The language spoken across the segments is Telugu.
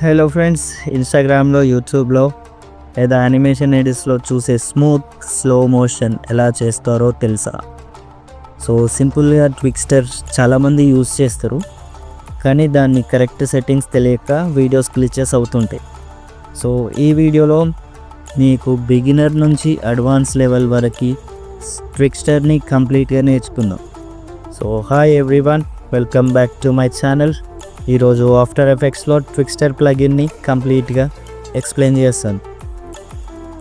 హలో ఫ్రెండ్స్, ఇన్స్టాగ్రామ్లో, యూట్యూబ్లో లేదా యానిమేషన్ ఎడిట్స్లో చూసే స్మూత్ స్లో మోషన్ ఎలా చేస్తారో తెలుసా? సో సింపుల్గా ట్విక్స్టర్ చాలామంది యూజ్ చేస్తారు, కానీ దాన్ని కరెక్ట్ సెట్టింగ్స్ తెలియక వీడియోస్ గ్లిచెస్ అవుతుంటాయి. సో ఈ వీడియోలో మీకు బిగినర్ నుంచి అడ్వాన్స్ లెవెల్ వరకు ట్విక్స్టర్ని కంప్లీట్గా నేర్చుకుందాం. So hi everyone, welcome back to my channel. ఈరోజు ఆఫ్టర్ ఎఫెక్ట్స్లో ట్విక్స్టర్ ప్లగిన్ని కంప్లీట్గా ఎక్స్ప్లెయిన్ చేస్తాను.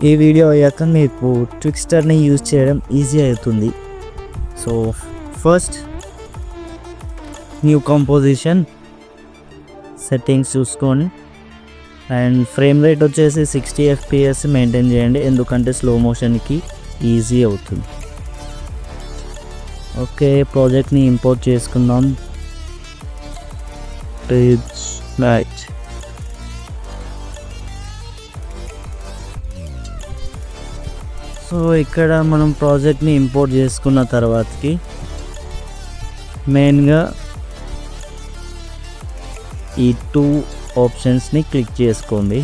ఈ వీడియో అయ్యాక మీకు ట్విక్స్టర్ని యూజ్ చేయడం ఈజీ అవుతుంది. So first new composition settings చూసుకొని అండ్ ఫ్రేమ్ రేట్ వచ్చేసి 60 FPS మెయింటైన్ చేయండి, ఎందుకంటే స్లో మోషన్కి ఈజీ అవుతుంది. ఓకే, ప్రాజెక్ట్ని ఇంపోర్ట్ చేసుకుందాం. రైట్, సో ఇక్కడ మనం ప్రాజెక్ట్ని ఇంపోర్ట్ చేసుకున్న తర్వాతకి మెయిన్గా ఈ 2 ఆప్షన్స్ని క్లిక్ చేసుకోండి.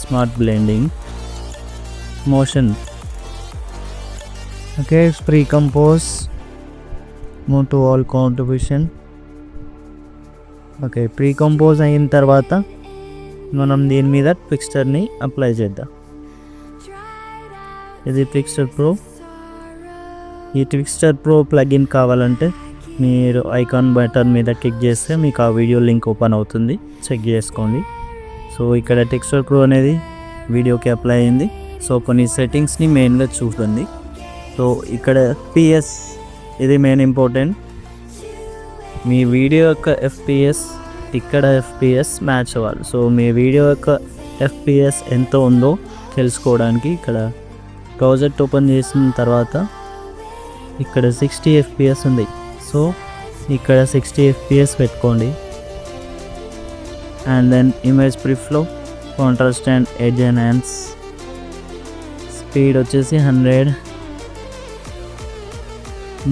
Smart blending, motion. Okay, pre compose, move to all contribution. Okay, pre compose అయిన తర్వాత మనం దీని మీద ట్విక్స్టర్ని అప్లై చేద్దాం. ఇది ట్విక్స్టర్ ప్రో. ఈ ట్విక్స్టర్ ప్రో ప్లగిన్ కావాలంటే మీరు ఐకాన్ బటన్ మీద క్లిక్ చేస్తే మీకు ఆ వీడియో లింక్ ఓపెన్ అవుతుంది, చెక్ చేసుకోండి. సో ఇక్కడ ట్విక్స్టర్ ప్రో అనేది వీడియోకి అప్లై అయింది. సో కొన్ని సెట్టింగ్స్ని మెయిన్గా చూడండి. సో ఇక్కడ FPS ఇది మెయిన్ ఇంపార్టెంట్. మీ వీడియో యొక్క FPS ఇక్కడ FPS మ్యాచ్ అవ్వాలి. సో మీ వీడియో యొక్క FPS ఎంత ఉందో తెలుసుకోవడానికి ఇక్కడ ప్రాజెక్ట్ ఓపెన్ చేసిన తర్వాత ఇక్కడ 60 FPS ఉంది. సో ఇక్కడ 60 FPS పెట్టుకోండి. And then image preflow contrast and edge enhance, speed వచ్చేసి 100,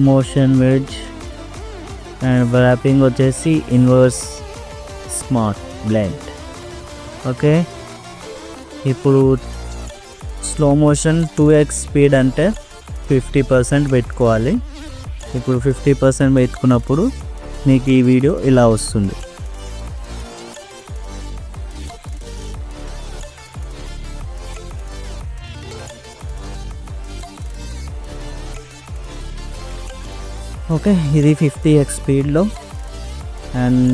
మోషన్ వెడ్జ్ అండ్ ర్యాపింగ్ వచ్చేసి ఇన్వర్స్ స్మార్ట్ బ్లెండ్. ఓకే, ఇప్పుడు స్లో మోషన్ 2x స్పీడ్ అంటే 50% పెట్టుకోవాలి. ఇప్పుడు 50% పెట్టుకున్నప్పుడు మీకు ఈ వీడియో ఇలా వస్తుంది. ఓకే, ఇది 50x స్పీడ్లో. అండ్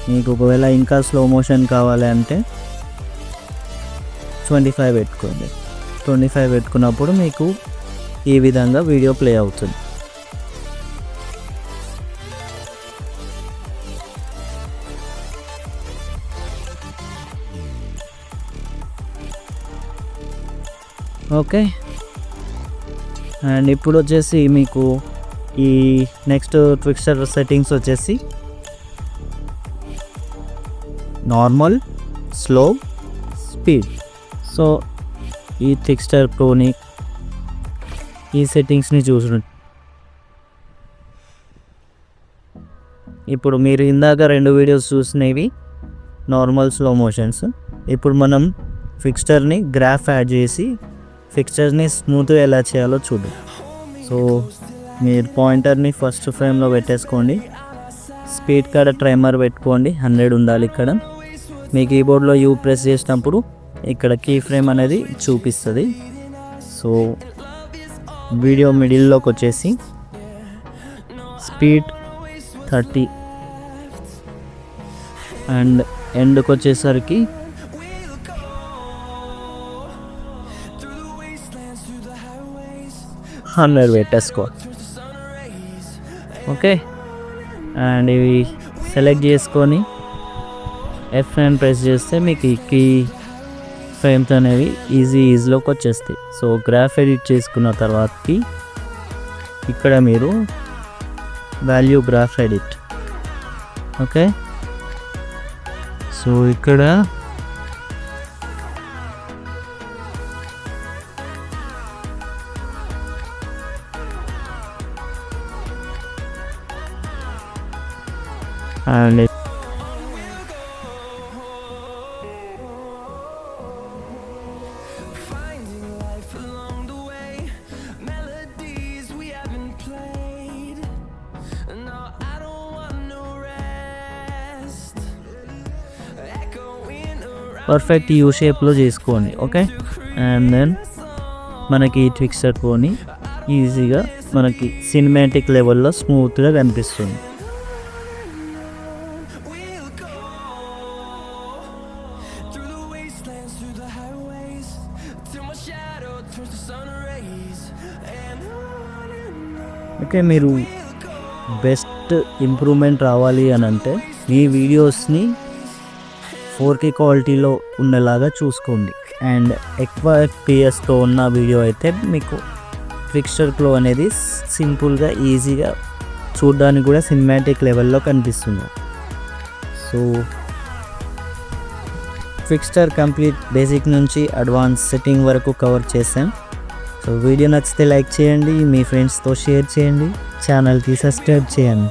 మీకు ఒకవేళ ఇంకా స్లో మోషన్ కావాలి అంటే 25 పెట్టుకోండి. 25 పెట్టుకున్నప్పుడు మీకు ఈ విధంగా వీడియో ప్లే అవుతుంది. ఓకే, అండ్ ఇప్పుడు వచ్చేసి మీకు ఈ నెక్స్ట్ ట్విక్స్టర్ సెట్టింగ్స్ వచ్చేసి నార్మల్, స్లో, స్పీడ్. సో ఈ ట్విక్స్టర్ ప్రోని ఈ సెట్టింగ్స్ని చూడండి. ఇప్పుడు మీరు ఇందాక 2 వీడియోస్ చూసినవి నార్మల్ స్లో మోషన్స్. ఇప్పుడు మనం ఫిక్స్చర్ని గ్రాఫ్ యాడ్ చేసి ఫిక్స్చర్ని స్మూత్గా ఎలా చేయాలో చూద్దాం. సో మీరు పాయింటర్ని ఫస్ట్ ఫ్రేమ్లో పెట్టేసుకోండి. స్పీడ్ కాడ ట్రైమర్ పెట్టుకోండి, 100 ఉండాలి. ఇక్కడ మీ కీబోర్డ్లో U ప్రెస్ చేసినప్పుడు ఇక్కడ కీ ఫ్రేమ్ అనేది చూపిస్తుంది. సో వీడియో మిడిల్లోకి వచ్చేసి స్పీడ్ 30 అండ్ ఎండ్కి వచ్చేసరికి 100 పెట్టేసుకో. ఓకే, అండ్ ఇవి సెలెక్ట్ చేసుకొని F9 ప్రెస్ చేస్తే మీకు ఈ కీ ఫ్రేమ్స్ అనేవి ఈజీలోకి వచ్చేస్తాయి. సో గ్రాఫ్ ఎడిట్ చేసుకున్న తర్వాతకి ఇక్కడ మీరు value graph edit. Okay, so ఇక్కడ అండ్ పర్ఫెక్ట్ యూ షేప్లో చేసుకోండి. ఓకే, అండ్ దెన్ మనకి ట్విక్స్టర్ ప్రోని ఈజీగా మనకి సినిమాటిక్ లెవెల్లో స్మూత్గా కనిపిస్తుంది. ఓకే, మీరు బెస్ట్ ఇంప్రూవ్మెంట్ రావాలి అని అంటే మీ వీడియోస్ని 4K క్వాలిటీలో ఉండేలాగా చూసుకోండి. అండ్ ఎక్కువ FPS ఉన్న వీడియో అయితే మీకు ట్విక్స్టర్ ప్రో అనేది సింపుల్గా ఈజీగా చూడడానికి కూడా సినిమాటిక్ లెవెల్లో కనిపిస్తుంది. సో ట్విక్స్టర్ కంప్లీట్ బేసిక్ నుంచి అడ్వాన్స్ సెట్టింగ్ వరకు కవర్ చేసాం. సో వీడియో నచ్చితే లైక్ చేయండి, మీ ఫ్రెండ్స్తో షేర్ చేయండి, ఛానల్కి సబ్స్క్రైబ్ చేయండి.